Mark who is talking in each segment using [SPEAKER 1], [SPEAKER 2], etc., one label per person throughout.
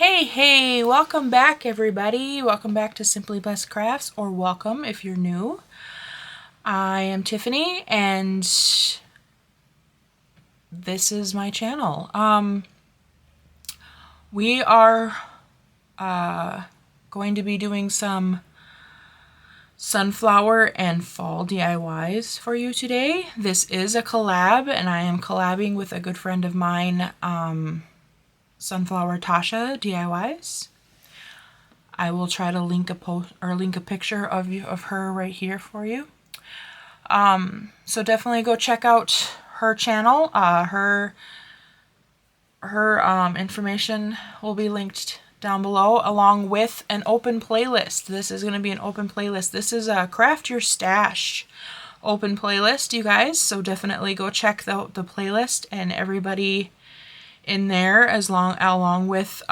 [SPEAKER 1] Hey, welcome back everybody. Welcome back to Simply Blessed Crafts, or welcome if you're new. I am Tiffany and this is my channel. We are going to be doing some sunflower and fall DIYs for you today. This is a collab and I am collabing with a good friend of mine, Sunflower Tasha DIYs. I will try to link a post or link a picture of her right here for you. So definitely go check out her channel. Her information will be linked down below, along with an open playlist. This is going to be an open playlist. This is a Craft Your Stash open playlist, you guys. So definitely go check the playlist and everybody in there, along with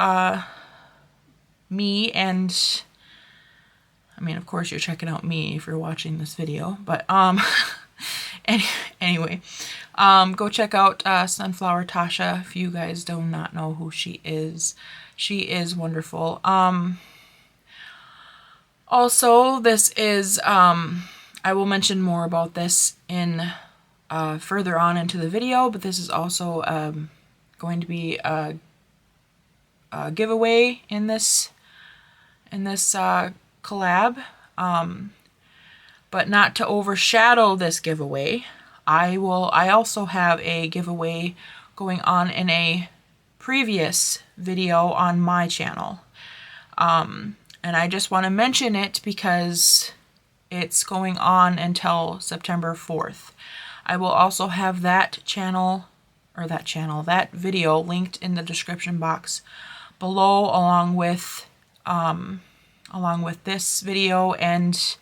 [SPEAKER 1] me, and I mean, of course you're checking out me if you're watching this video, but anyway, go check out Sunflower Tasha if you guys do not know who she is. She is wonderful. Also, this is I will mention more about this in further on into the video, but this is also going to be a giveaway in this collab, but not to overshadow this giveaway, I also have a giveaway going on in a previous video on my channel, and I just want to mention it because it's going on until September 4th. I will also have that video linked in the description box below, along with this video and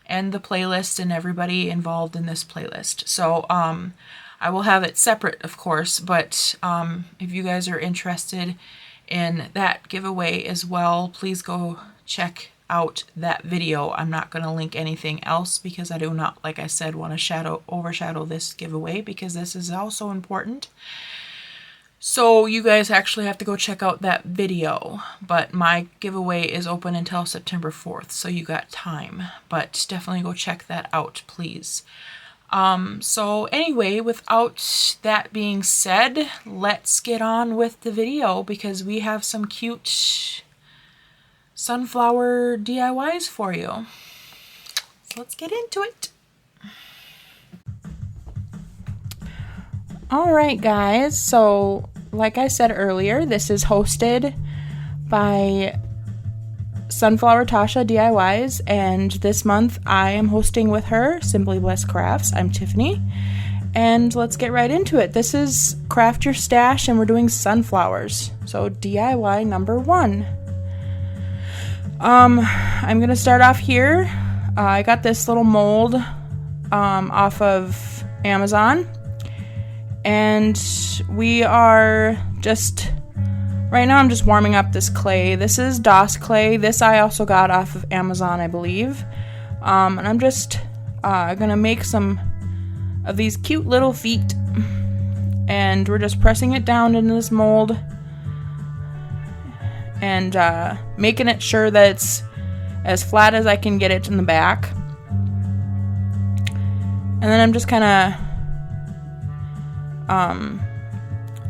[SPEAKER 1] the playlist and everybody involved in this playlist. So I will have it separate, of course, but if you guys are interested in that giveaway as well, please go check out that video. I'm not going to link anything else because I do not, like I said, want to overshadow this giveaway, because this is also important. So you guys actually have to go check out that video, but my giveaway is open until September 4th, so you got time, but definitely go check that out, please. So anyway, without that being said, let's get on with the video, because we have some cute sunflower DIYs for you. So let's get into it. Alright guys, so like I said earlier, this is hosted by Sunflower Tasha DIYs, and this month I am hosting with her, Simply Blessed Crafts. I'm Tiffany, and let's get right into it. This is Craft Your Stash, and we're doing sunflowers. So DIY number 1. I'm gonna start off here. I got this little mold off of Amazon, and we are just, right now I'm just warming up this clay. This is DOS clay. This I also got off of Amazon, I believe. And I'm just gonna make some of these cute little feet, and we're just pressing it down into this mold and making it sure that it's as flat as I can get it in the back. And then I'm just kind of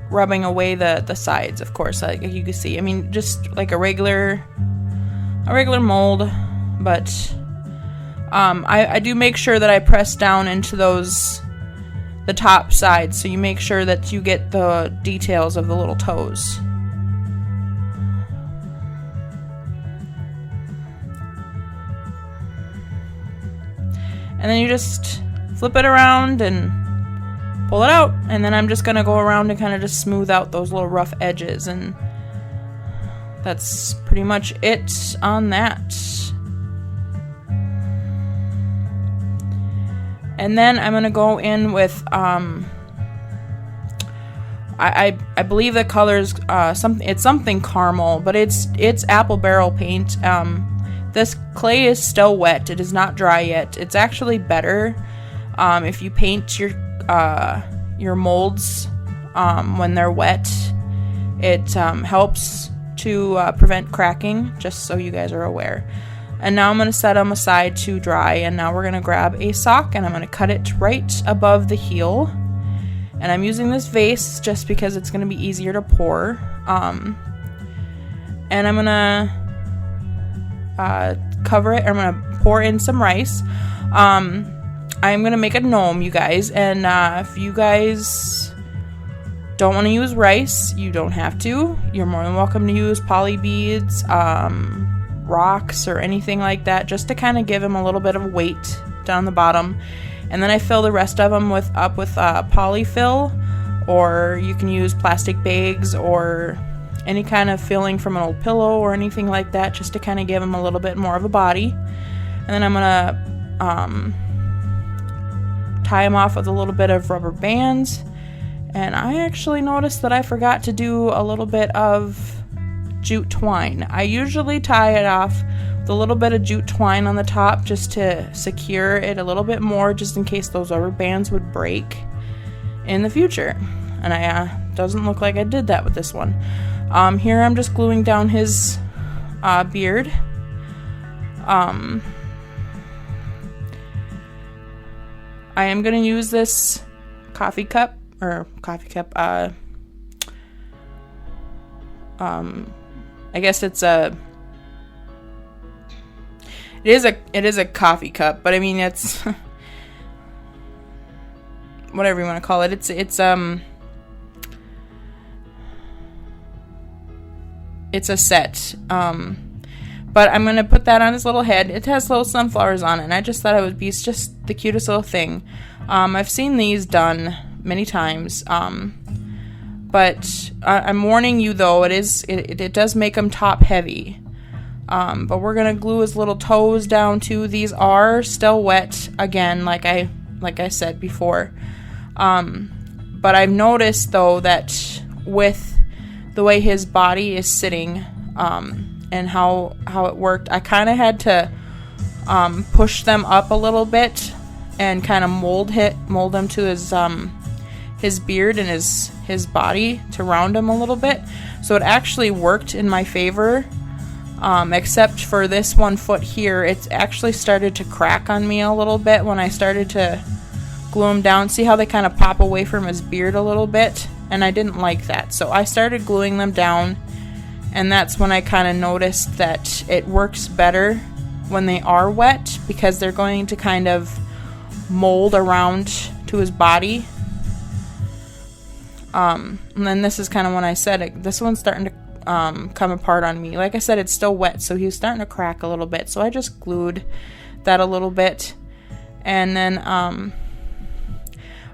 [SPEAKER 1] rubbing away the sides, of course, like you can see. I mean, just like a regular mold, but I do make sure that I press down into the top sides, so you make sure that you get the details of the little toes. And then you just flip it around and pull it out, and then I'm just gonna go around and kind of just smooth out those little rough edges, and that's pretty much it on that. And then I'm gonna go in with I believe the color's it's something caramel, but it's apple barrel paint. This clay is still wet. It is not dry yet. It's actually better if you paint your molds when they're wet. It helps to prevent cracking, just so you guys are aware. And now I'm going to set them aside to dry, and now we're going to grab a sock and I'm going to cut it right above the heel. And I'm using this vase just because it's going to be easier to pour. And I'm going to cover it. I'm going to pour in some rice. I'm going to make a gnome, you guys. And if you guys don't want to use rice, you don't have to. You're more than welcome to use poly beads, rocks, or anything like that, just to kind of give them a little bit of weight down the bottom. And then I fill the rest of them with polyfill, or you can use plastic bags or any kind of filling from an old pillow or anything like that, just to kind of give them a little bit more of a body. And then I'm gonna tie them off with a little bit of rubber bands. And I actually noticed that I forgot to do a little bit of jute twine. I usually tie it off with a little bit of jute twine on the top just to secure it a little bit more, just in case those rubber bands would break in the future. And doesn't look like I did that with this one. Here I'm just gluing down his beard. I am going to use this coffee cup. I guess it is a coffee cup, but I mean, it's whatever you want to call it. It's a set. But I'm gonna put that on his little head. It has little sunflowers on it, and I just thought it would be just the cutest little thing. I've seen these done many times, but I'm warning you though, it does make them top heavy. But we're gonna glue his little toes down too. These are still wet again, like I said before. But I've noticed though that with the way his body is sitting, and how it worked, I kind of had to push them up a little bit and kind of mold them to his beard and his body to round him a little bit. So it actually worked in my favor, except for this one foot here. It's actually started to crack on me a little bit when I started to glue them down. See how they kind of pop away from his beard a little bit? And I didn't like that. So I started gluing them down, and that's when I kind of noticed that it works better when they are wet, because they're going to kind of mold around to his body. And then this is kind of when I said it, this one's starting to come apart on me. Like I said, it's still wet, so he's starting to crack a little bit. So I just glued that a little bit. And then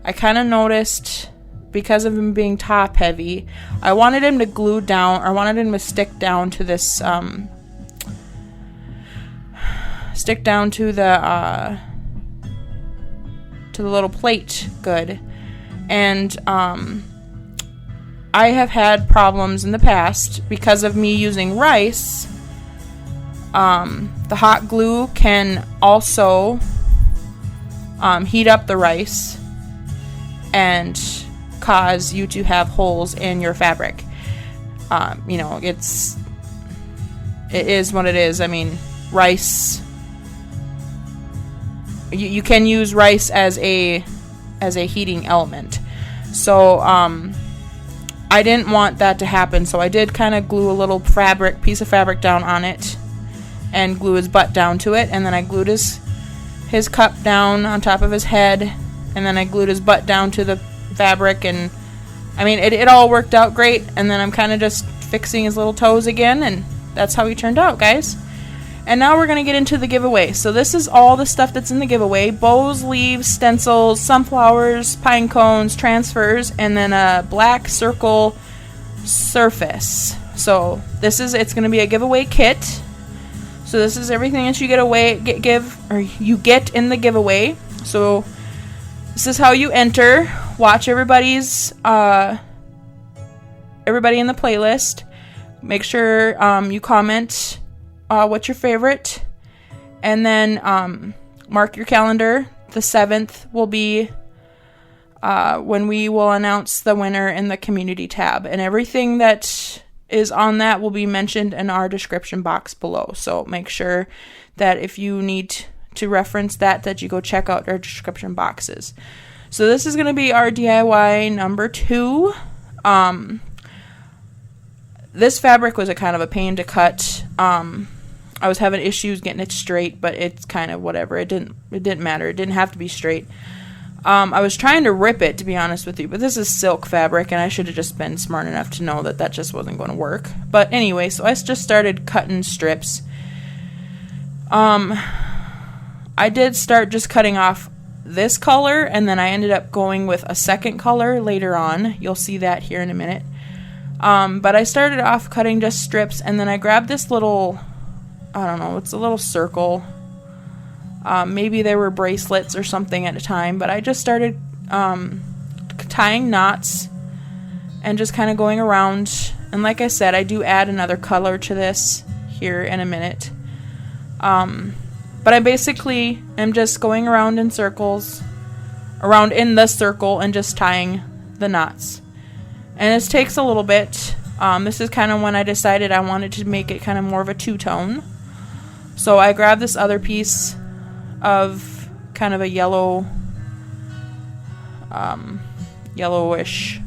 [SPEAKER 1] I kind of noticed, because of him being top heavy, I wanted him to glue down, or I wanted him to stick down to this, stick down to the little plate good. And I have had problems in the past because of me using rice. The hot glue can also heat up the rice and cause you to have holes in your fabric. It is what it is. I mean, rice, you can use rice as a heating element. So I didn't want that to happen, so I did kind of glue a little piece of fabric down on it and glue his butt down to it, and then I glued his cup down on top of his head, and then I glued his butt down to the fabric, and I mean, it all worked out great. And then I'm kind of just fixing his little toes again, and that's how he turned out, guys. And now we're going to get into the giveaway. So this is all the stuff that's in the giveaway: bows, leaves, stencils, sunflowers, pine cones, transfers, and then a black circle surface. So it's going to be a giveaway kit. So this is everything that you you get in the giveaway. So this is how you enter. Watch everybody in the playlist. Make sure you comment what's your favorite, and then mark your calendar. The 7th will be when we will announce the winner in the community tab, and everything that is on that will be mentioned in our description box below. So make sure that if you need to reference that you go check out our description boxes. So this is going to be our DIY number 2. This fabric was a kind of a pain to cut. I was having issues getting it straight, but it's kind of whatever. It didn't matter. It didn't have to be straight. I was trying to rip it, to be honest with you, but this is silk fabric, and I should have just been smart enough to know that just wasn't going to work. But anyway, so I just started cutting strips. I did start just cutting off this color, and then I ended up going with a second color later on. You'll see that here in a minute. But I started off cutting just strips, and then I grabbed this little, I don't know, it's a little circle. Maybe there were bracelets or something at a time, but I just started tying knots and just kind of going around. And like I said, I do add another color to this here in a minute. But I basically am just going around in circles, around in the circle, and just tying the knots. And this takes a little bit. This is kind of when I decided I wanted to make it kind of more of a two-tone. So I grabbed this other piece of kind of a yellow, yellowish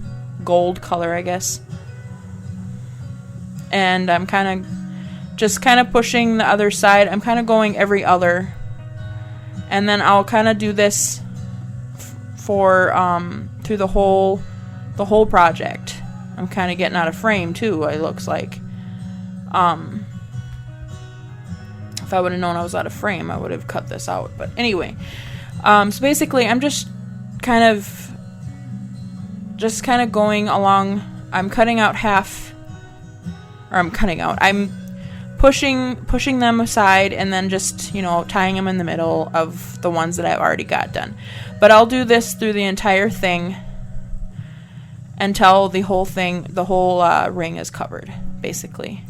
[SPEAKER 1] gold color, I guess. And I'm kind of just pushing the other side. I'm kind of going every other. And then I'll kind of do this for through the whole project. I'm kind of getting out of frame too, it looks like. If I would have known I was out of frame, I would have cut this out. But anyway, so basically I'm just kind of going along. I'm cutting out half, or I'm pushing them aside, and then just, tying them in the middle of the ones that I've already got done. But I'll do this through the entire thing until the whole ring is covered, basically.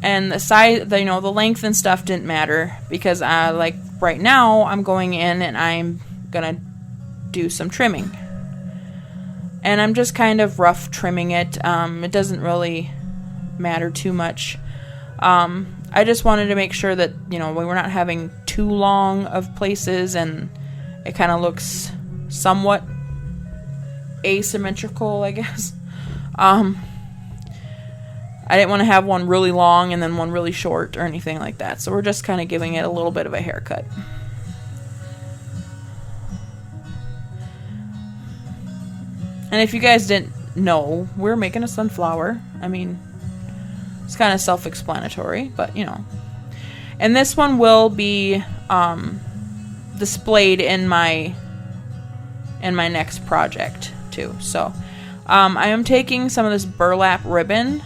[SPEAKER 1] And the size, the length and stuff didn't matter, because like right now I'm going in and I'm gonna do some trimming. And I'm just kind of rough trimming it. It doesn't really matter too much. I just wanted to make sure that, we were not having too long of places, and it kind of looks somewhat asymmetrical, I guess. I didn't want to have one really long and then one really short or anything like that. So we're just kind of giving it a little bit of a haircut. And if you guys didn't know, we're making a sunflower. I mean, it's kind of self-explanatory, but And this one will be displayed in my next project too. So I am taking some of this burlap ribbon.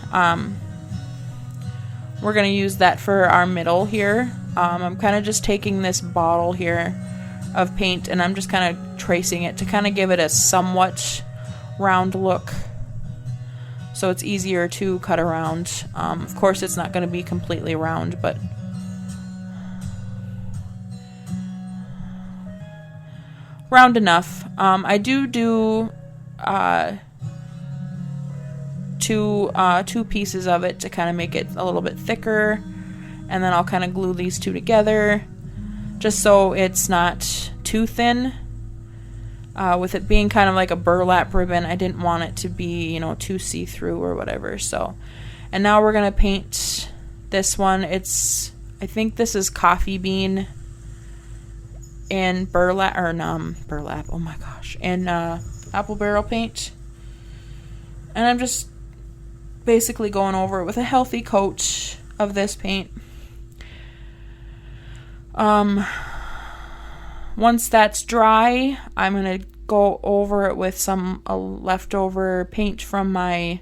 [SPEAKER 1] We're going to use that for our middle here. I'm kind of just taking this bottle here of paint, and I'm just kind of tracing it to kind of give it a somewhat round look, so it's easier to cut around. Of course, it's not going to be completely round, but round enough. I do two pieces of it to kind of make it a little bit thicker, and then I'll kind of glue these two together just so it's not too thin. With it being kind of like a burlap ribbon, I didn't want it to be, too see-through or whatever. So, and now we're gonna paint this one. I think this is coffee bean and burlap, oh my gosh, and apple barrel paint. And I'm just basically going over it with a healthy coat of this paint. Once that's dry, I'm going to go over it with some leftover paint from my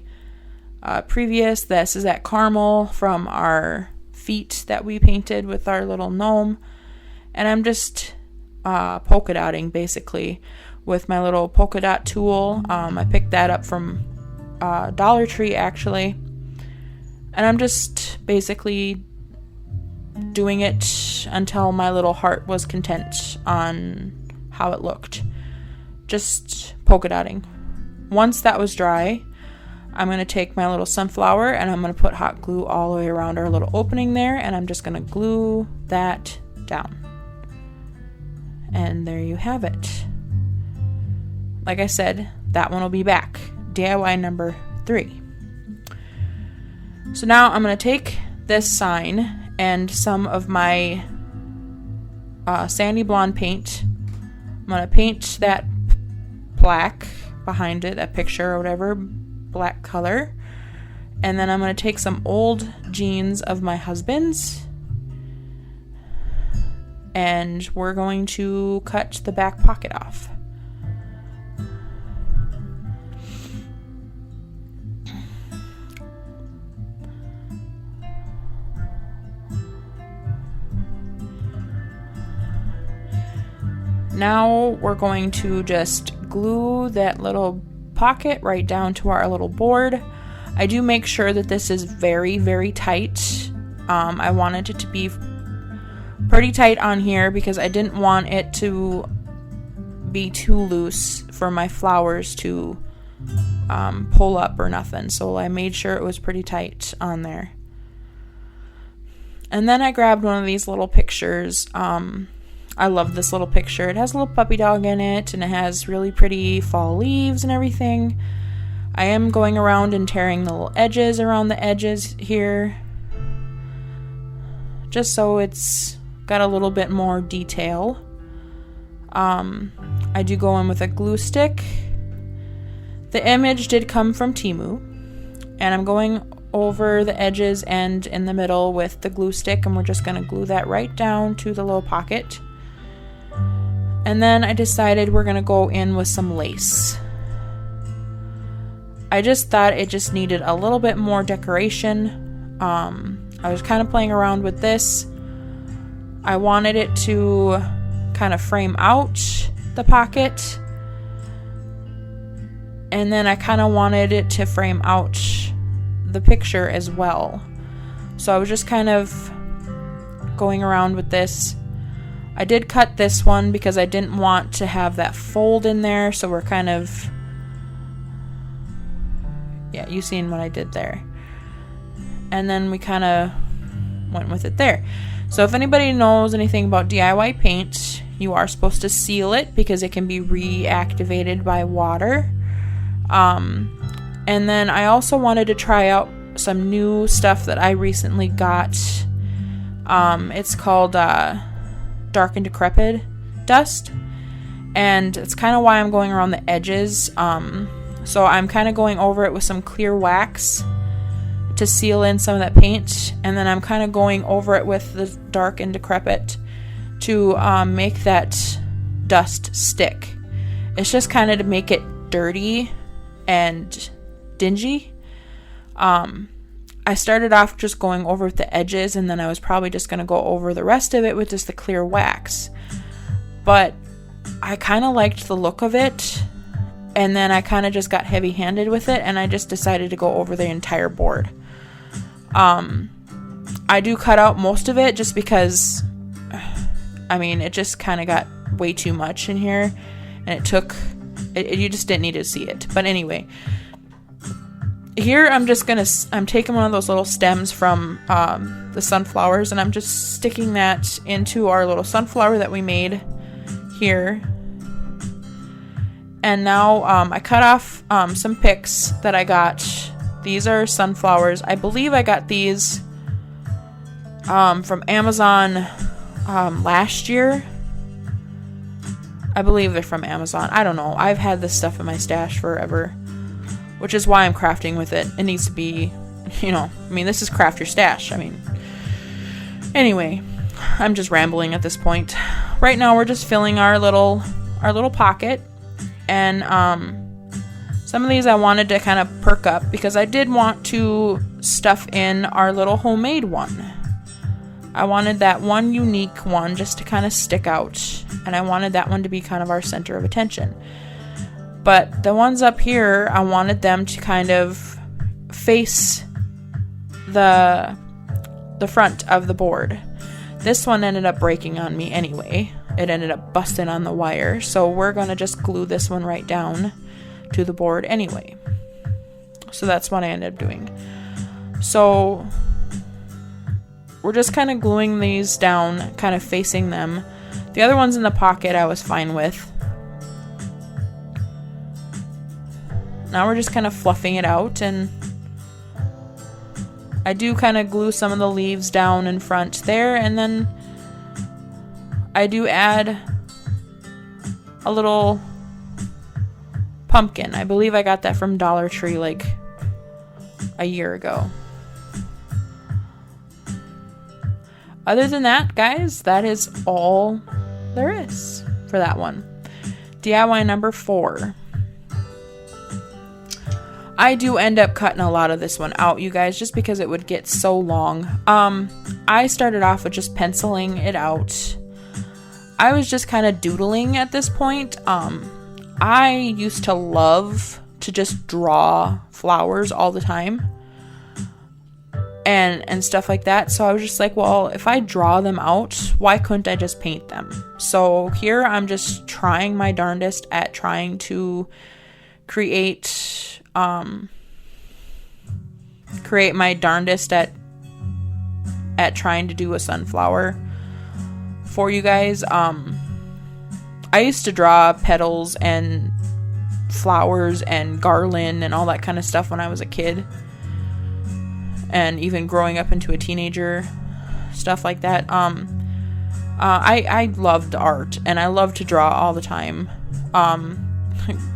[SPEAKER 1] previous. This is that caramel from our feet that we painted with our little gnome. And I'm just polka dotting, basically, with my little polka dot tool. I picked that up from Dollar Tree, actually. And I'm just basically doing it until my little heart was content on how it looked. Just polka dotting. once that was dry, I'm going to take my little sunflower and I'm going to put hot glue all the way around our little opening there, and I'm just going to glue that down. And there you have it. Like I said, that one will be back. DIY number 3. So now I'm going to take this sign and some of my sandy blonde paint. I'm going to paint that black behind it, that picture or whatever, black color. And then I'm going to take some old jeans of my husband's, and we're going to cut the back pocket off. Now we're going to just glue that little pocket right down to our little board. I do make sure that this is very, very tight. I wanted it to be pretty tight on here because I didn't want it to be too loose for my flowers to pull up or nothing. So I made sure it was pretty tight on there. And then I grabbed one of these little pictures. I love this little picture. It has a little puppy dog in it, and it has really pretty fall leaves and everything. I am going around and tearing the little edges around the edges here, just so it's got a little bit more detail. I do go in with a glue stick. The image did come from Temu, and I'm going over the edges and in the middle with the glue stick, and we're just going to glue that right down to the little pocket. And then I decided we're going to go in with some lace. I just thought it just needed a little bit more decoration. I was kind of playing around with this. I wanted it to kind of frame out the pocket. And then I kind of wanted it to frame out the picture as well. So I was just kind of going around with this. I did cut this one because I didn't want to have that fold in there, so we're kind of, yeah, you seen what I did there. And then we kind of went with it there. So if anybody knows anything about DIY paint, you are supposed to seal it because it can be reactivated by water. And then I also wanted to try out some new stuff that I recently got. It's called Dark and Decrepit dust, and it's kind of why I'm going around the edges. So I'm kind of going over it with some clear wax to seal in some of that paint, and then I'm kind of going over it with the Dark and Decrepit to make that dust stick. It's just kind of to make it dirty and dingy. I started off just going over the edges, and then I was probably just going to go over the rest of it with just the clear wax. But I kind of liked the look of it, and then I kind of just got heavy-handed with it, and I just decided to go over the entire board. I do cut out most of it just because, I mean, it just kind of got way too much in here, and you just didn't need to see it. But anyway, here I'm taking one of those little stems from the sunflowers, and I'm just sticking that into our little sunflower that we made here. And now I cut off some picks that I got. These are sunflowers. I believe I got these from Amazon last year. I believe they're from Amazon. I don't know. I've had this stuff in my stash forever, which is why I'm crafting with it. It needs to be, this is craft your stash. Anyway, I'm just rambling at this point. Right now we're just filling our little pocket, and some of these I wanted to kind of perk up because I did want to stuff in our little homemade one. I wanted that one unique one just to kind of stick out, and I wanted that one to be kind of our center of attention. But the ones up here, I wanted them to kind of face the front of the board. This one ended up breaking on me anyway. It ended up busting on the wire. So we're going to just glue this one right down to the board anyway. So that's what I ended up doing. So we're just kind of gluing these down, kind of facing them. The other ones in the pocket I was fine with. Now we're just kind of fluffing it out, and I do kind of glue some of the leaves down in front there, and then I do add a little pumpkin. I believe I got that from Dollar Tree like a year ago. Other than that, guys, that is all there is for that one. DIY number 4. I do end up cutting a lot of this one out, you guys, just because it would get so long. I started off with just penciling it out. I was just kind of doodling at this point. I used to love to just draw flowers all the time and stuff like that. So I was just like, well, if I draw them out, why couldn't I just paint them? So here I'm just trying my darndest at trying to create my darndest at trying to do a sunflower for you guys. I used to draw petals and flowers and garland and all that kind of stuff when I was a kid, and even growing up into a teenager, stuff like that. I loved art, and I loved to draw all the time.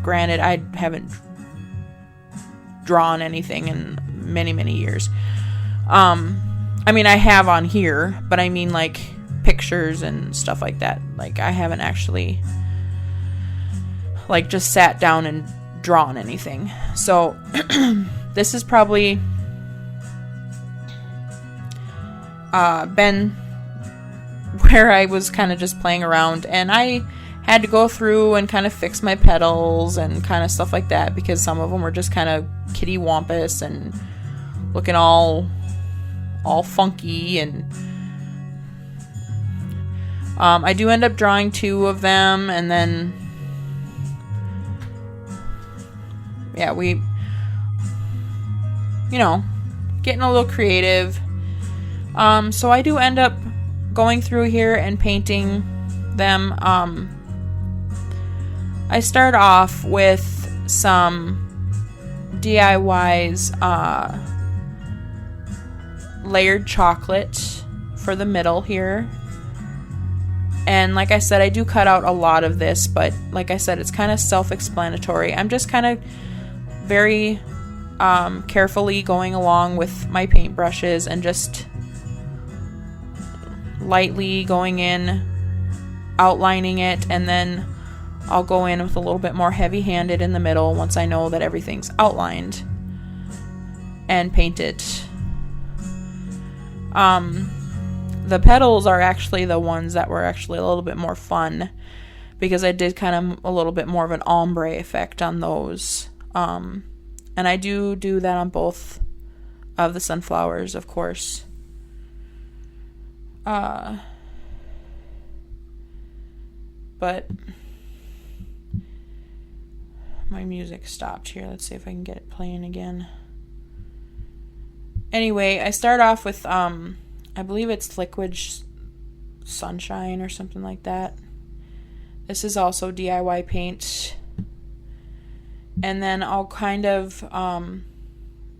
[SPEAKER 1] Granted, I haven't drawn anything in many years. I mean, I have on here, but I mean like pictures and stuff like that. Like, I haven't actually like just sat down and drawn anything. So this is probably been where I was kind of just playing around, and I had to go through and kind of fix my petals and kind of stuff like that, because some of them were just kind of kitty wampus and looking all funky. And I do end up drawing 2 of them, and then yeah, we, getting a little creative. So I do end up going through here and painting them. I start off with some DIY's layered chocolate for the middle here. And like I said, I do cut out a lot of this, but like I said, it's kind of self-explanatory. I'm just kind of very carefully going along with my paintbrushes and just lightly going in, outlining it, and then I'll go in with a little bit more heavy-handed in the middle once I know that everything's outlined, and paint it. The petals are actually the ones that were actually a little bit more fun, because I did kind of a little bit more of an ombre effect on those. And I do that on both of the sunflowers, of course. But my music stopped here. Let's see if I can get it playing again. Anyway, I start off with, I believe it's Liquid Sunshine or something like that. This is also DIY paint. And then I'll kind of,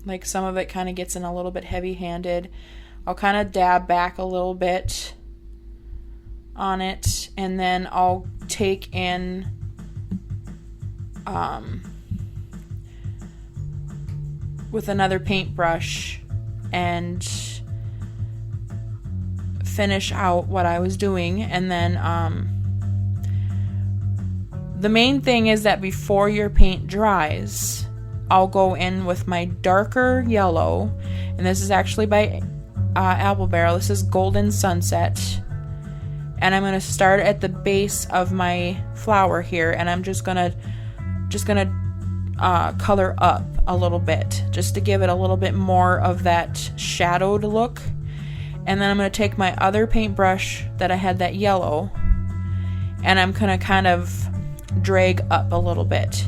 [SPEAKER 1] like some of it kind of gets in a little bit heavy-handed. I'll kind of dab back a little bit on it, and then I'll take in with another paintbrush and finish out what I was doing. And then the main thing is that before your paint dries, I'll go in with my darker yellow, and this is actually by Apple Barrel. This is Golden Sunset, and I'm going to start at the base of my flower here, and I'm just gonna color up a little bit, just to give it a little bit more of that shadowed look. And then I'm going to take my other paintbrush that I had that yellow, and I'm going to kind of drag up a little bit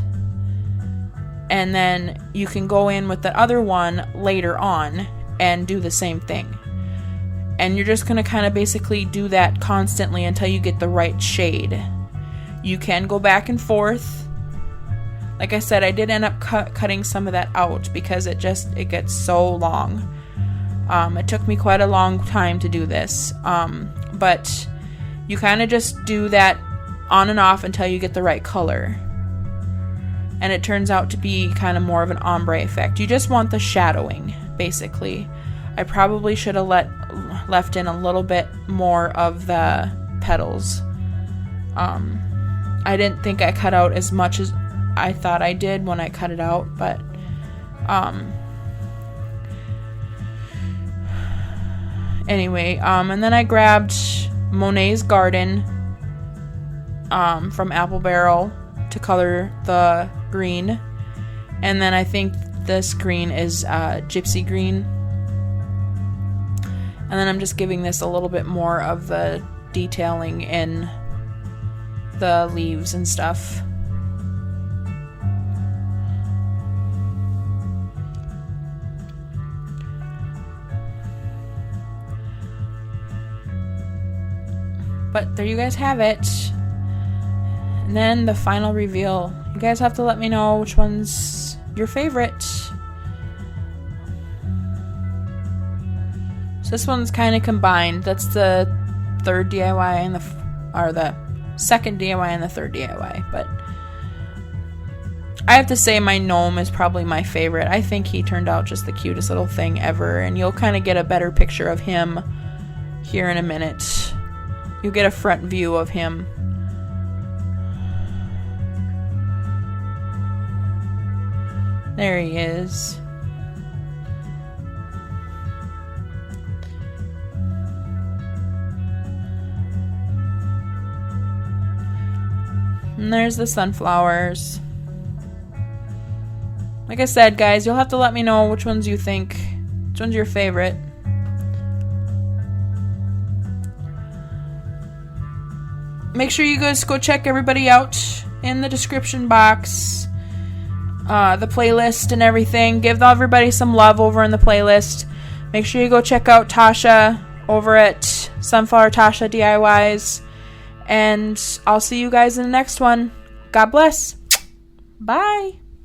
[SPEAKER 1] and then you can go in with the other one later on and do the same thing. And you're just going to kind of basically do that constantly until you get the right shade. You can go back and forth. Like I said, I did end up cutting some of that out because it gets so long. It took me quite a long time to do this. But you kind of just do that on and off until you get the right color. And it turns out to be kind of more of an ombre effect. You just want the shadowing, basically. I probably should have left in a little bit more of the petals. I didn't think I cut out as much as I thought I did when I cut it out, but anyway, and then I grabbed Monet's Garden from Apple Barrel to color the green, and then I think this green is Gypsy Green, and then I'm just giving this a little bit more of the detailing in the leaves and stuff. But there you guys have it. And then the final reveal. You guys have to let me know which one's your favorite. So this one's kind of combined. That's the third DIY and the second DIY and the third DIY. But I have to say my gnome is probably my favorite. I think he turned out just the cutest little thing ever. And you'll kind of get a better picture of him here in a minute. You'll get a front view of him. There he is. And there's the sunflowers. Like I said, guys, you'll have to let me know which ones you think. Which one's your favorite. Make sure you guys go check everybody out in the description box. The playlist and everything. Give everybody some love over in the playlist. Make sure you go check out Tasha over at Sunflower Tasha DIYs. And I'll see you guys in the next one. God bless. Bye.